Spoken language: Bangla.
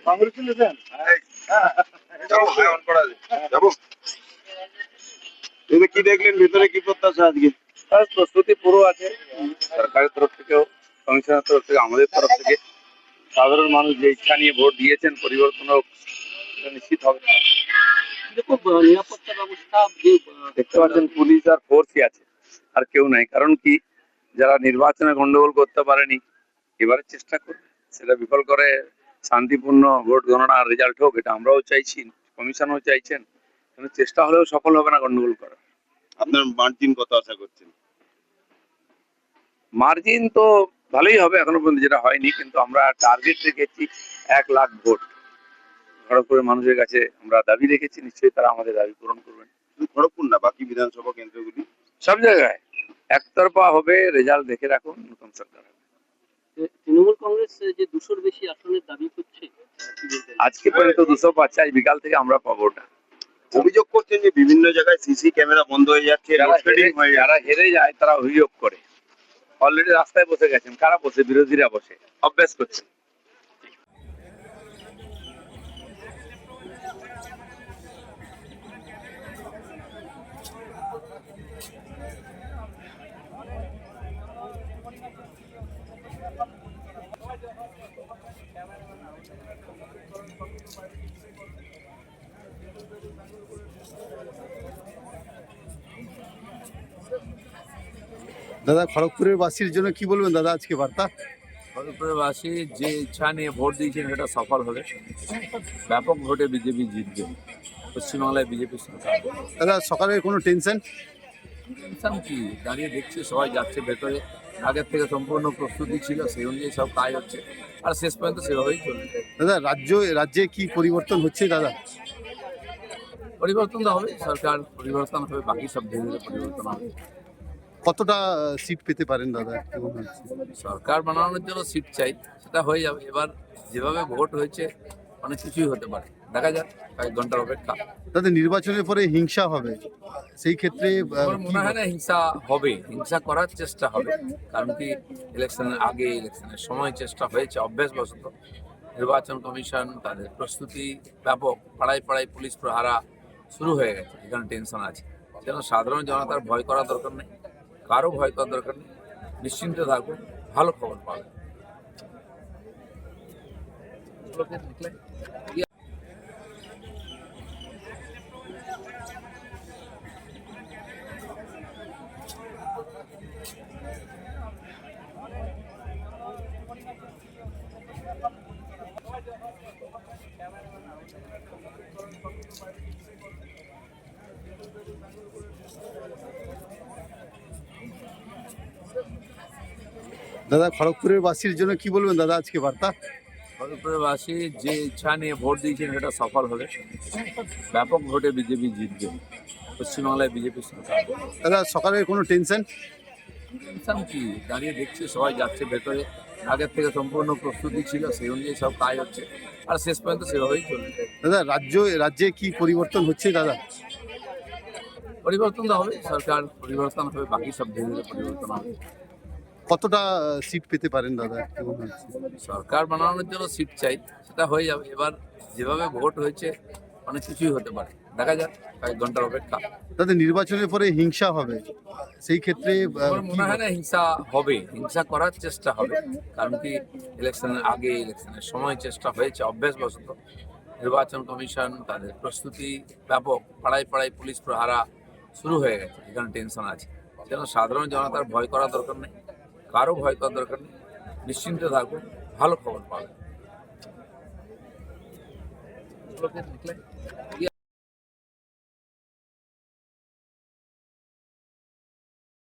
কংগ্রেচুলেশন। কি দেখলেন, ভিতরে কি প্রত্যাশা আজকে? প্রস্তুতি পুরো আছে সরকারের তরফ থেকেও, কমিশনের তরফ থেকে, আমাদের তরফ থেকে। সাধারণ মানুষ যে ইচ্ছা নিয়ে ভোট দিয়েছেন পরিবর্তন হোক, এটা নিশ্চিত হবে। নিরাপত্তা ব্যবস্থা দেখতে পাচ্ছেন, পুলিশ আর ফোর্সই আছে, আর কেউ নাই। কারণ কি, যারা নির্বাচনে গন্ডগোল করতে পারেনি এবারে চেষ্টা করবে সেটা বিফল করে শান্তিপূর্ণ ভোট গণনার রেজাল্ট হোক, এটা আমরাও চাইছি, কমিশনও চাইছেন। কিন্তু চেষ্টা হলেও সফল হবে না গন্ডগোল করা। আপনার মার্জিন কত আশা করছেন? মার্জিন তো ভালোই হবে, এখনো পর্যন্ত যেটা হয়নি, কিন্তু আমরা টার্গেট রেখেছি 1,00,000 ভোট। খড়গপুরের মানুষের কাছে আমরা দাবি রেখেছি, নিশ্চয়ই তারা আমাদের দাবি পূরণ করবেন। শুধু খড়গপুর না, বাকি বিধানসভা কেন্দ্রগুলি সব জায়গায় একতরফা হবে, রেজাল্ট দেখে রাখুন, নতুন সরকার হবে। তৃণমূল কংগ্রেস যে 200-র বেশি আসনের দাবি করছে, আজকে পর্যন্ত 200 পাচ্ছে, আজ বিকাল থেকে আমরা পাবো ওটা। অভিযোগ করছেন যে বিভিন্ন জায়গায় সিসি ক্যামেরা বন্ধ হয়ে যাচ্ছে, যারা হেরে যায় তারা অভিযোগ করে। অলরেডি রাস্তায় বসে গেছেন, কারা বসে? বিরোধীরা বসে অভ্যাস করছে। দাদা, খড়গপুরের বাসীর জন্য কি বলবেন দাদা আজকে বার্তা? খড়গপুরের বাসী যে ইচ্ছা নিয়ে ভোট দিয়েছেন সেটা সফল হবে, ব্যাপক ভোটে বিজেপি জিতবে, পশ্চিমবাংলায় বিজেপি সরকার। দাদা, সকালের কোনো টেনশন? টেনশন কি, দাঁড়িয়ে দেখছি সবাই যাচ্ছে ভেতরে, আগের থেকে সম্পূর্ণ প্রস্তুতি ছিল, সেই অনুযায়ী সব কাজ হচ্ছে, আর শেষ পর্যন্ত সেভাবেই চলবে। দাদা, রাজ্যে কি পরিবর্তন হচ্ছে দাদা? পরিবর্তন তো হবে, সরকার পরিবর্তন হবে, বাকি সব ধীরে ধীরে পরিবর্তন হবে। কতটা সিট পেতে পারেন দাদা কেমন হচ্ছে? সরকার বানানোর জন্য সিট চাই, সেটা হয়ে যাবে। এবার যেভাবে ভোট হয়েছে অনেক কিছুই হতে পারে, দেখা যাক, কয়েক ঘন্টার অপেক্ষা। দাদা, নির্বাচনের পরে হিংসা হবে, সেই ক্ষেত্রে আমার মনে হয় না হিংসা হবে, হিংসা করার চেষ্টা হবে। কারণ কি, ইলেকশনের আগে, ইলেকশনের সময় চেষ্টা হয়েছে অভ্যাসবশত। নির্বাচন কমিশন তাদের প্রস্তুতি ব্যাপক, পাড়ায় পাড়ায় পুলিশ প্রহারা শুরু হয়ে গেছে, এখানে টেনশন আছে। যেন সাধারণ জনতার ভয় করার দরকার নেই, কারো ভয় করার দরকার নেই, নিশ্চিন্ত থাকবে, ভালো খবর পাবে। দাদা, খড়গপুরের বাসীর জন্য কি বলবেন দাদা আজকে বার্তা? খড়গপুরের বাসী যে ইচ্ছা নিয়ে ভোট দিয়েছেন সেটা সফল হবে, ব্যাপক ভোটে বিজেপি জিতবে, পশ্চিমবাংলায় বিজেপি সরকার। দাদা, সকালের কোনো টেনশন? টেনশন কি, দাঁড়িয়ে দেখছি সবাই যাচ্ছে ভেতরে, আগের থেকে সম্পূর্ণ প্রস্তুতি ছিল, সেই অনুযায়ী সব কাজ হচ্ছে, আর শেষ পর্যন্ত সেভাবেই চলবে। দাদা, রাজ্যে কি পরিবর্তন হচ্ছে দাদা? পরিবর্তন তো হবে, সরকার পরিবর্তন হবে, বাকি সব ধীরে ধীরে পরিবর্তন হবে। কতটা সিট পেতে পারেন দাদা কেমন হচ্ছে? সরকার বানানোর জন্য সিট চাই, সেটা হয়ে যাবে। এবার যেভাবে ভোট হয়েছে অনেক কিছুই হতে পারে, দেখা যাক, কয়েক ঘন্টার অপেক্ষা। দাদা, নির্বাচনের পরে হিংসা হবে, সেই ক্ষেত্রে আমার মনে হয় না হিংসা হবে, হিংসা করার চেষ্টা হবে। কারণ কি, ইলেকশনের আগে, ইলেকশনের সময় চেষ্টা হয়েছে অভ্যাসবশত। নির্বাচন কমিশন তাদের প্রস্তুতি ব্যাপক, পাড়ায় পাড়ায় পুলিশ প্রহারা শুরু হয়ে গেছে, এখানে টেনশন আছে। যেন সাধারণ জনতার ভয় করার দরকার নেই, কারো ভয় করার দরকার নেই, নিশ্চিন্ত থাকবে, ভালো খবর পাবে।